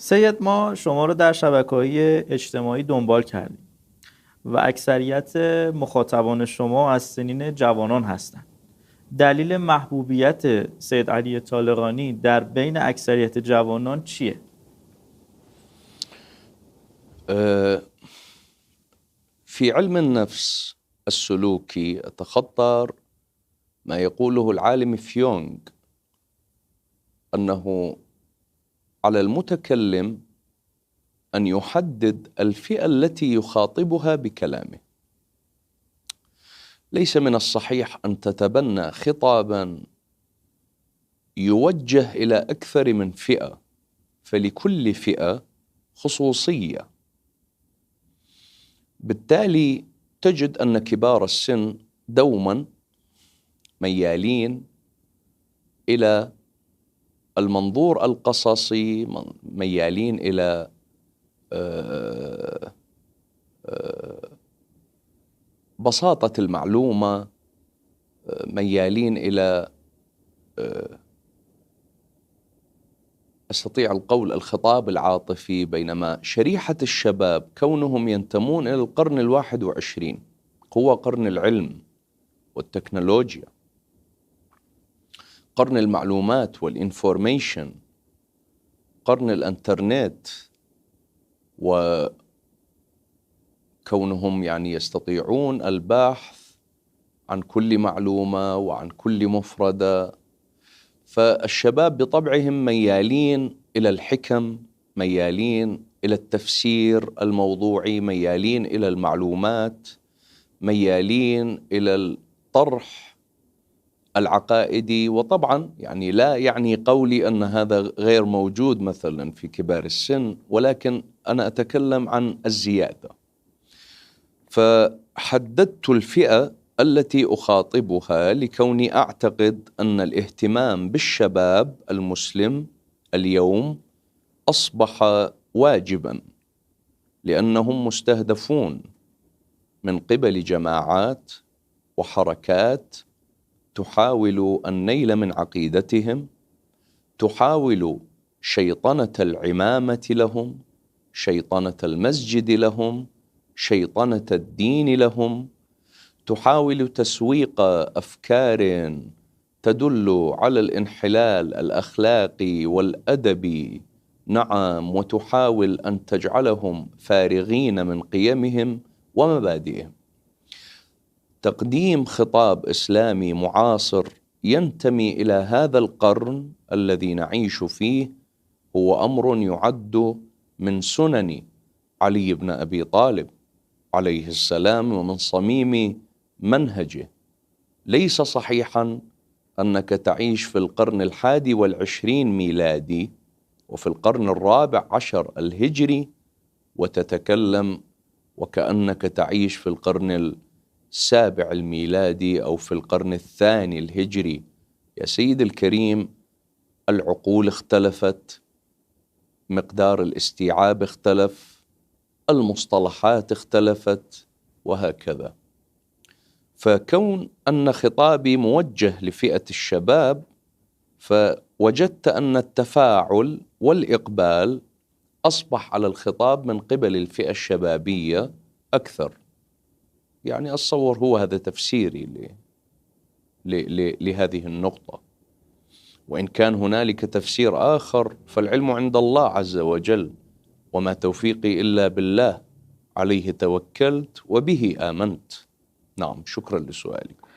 سید، ما شما رو در شبکه‌های اجتماعی دنبال کردیم و اکثریت مخاطبان شما از سنین جوانان هستند. دلیل محبوبیت سید علی طالقانی در بین اکثریت جوانان چیه؟ في علم النفس السلوكي أتخطر ما يقوله العالم فيونغ أنه على المتكلم أن يحدد الفئة التي يخاطبها بكلامه. ليس من الصحيح أن تتبنى خطابا يوجه إلى أكثر من فئة، فلكل فئة خصوصية. بالتالي تجد أن كبار السن دوما ميالين إلى المنظور القصصي، ميالين إلى بساطة المعلومة، ميالين إلى أستطيع القول الخطاب العاطفي، بينما شريحة الشباب كونهم ينتمون إلى القرن 21 هو قرن العلم والتكنولوجيا، قرن المعلومات والإنفورميشن، قرن الإنترنت، وكونهم يستطيعون البحث عن كل معلومة وعن كل مفردة. فالشباب بطبعهم ميالين إلى الحكم، ميالين إلى التفسير الموضوعي، ميالين إلى المعلومات، ميالين إلى الطرح العقائدي. وطبعا لا يعني قولي أن هذا غير موجود مثلا في كبار السن، ولكن أنا أتكلم عن الزيادة. فحددت الفئة التي أخاطبها لكوني أعتقد أن الاهتمام بالشباب المسلم اليوم أصبح واجبا، لأنهم مستهدفون من قبل جماعات وحركات تحاول النيل من عقيدتهم، تحاول شيطنة العمامة لهم، شيطنة المسجد لهم، شيطنة الدين لهم، تحاول تسويق أفكار تدل على الانحلال الأخلاقي والأدبي، نعم، وتحاول أن تجعلهم فارغين من قيمهم ومبادئهم. تقديم خطاب إسلامي معاصر ينتمي إلى هذا القرن الذي نعيش فيه هو أمر يعد من سنن علي بن أبي طالب عليه السلام ومن صميم منهجه. ليس صحيحا أنك تعيش في القرن 21 ميلادي وفي القرن 14 الهجري وتتكلم وكأنك تعيش في القرن 7 الميلادي أو في القرن 2 الهجري. يا سيد الكريم، العقول اختلفت، مقدار الاستيعاب اختلف، المصطلحات اختلفت، وهكذا. فكون أن خطابي موجه لفئة الشباب، فوجدت أن التفاعل والإقبال أصبح على الخطاب من قبل الفئة الشبابية أكثر. أتصور هو هذا تفسيري لهذه النقطة، وإن كان هنالك تفسير آخر فالعلم عند الله عز وجل، وما توفيقي إلا بالله، عليه توكلت وبه آمنت. نعم، شكرا لسؤالكم.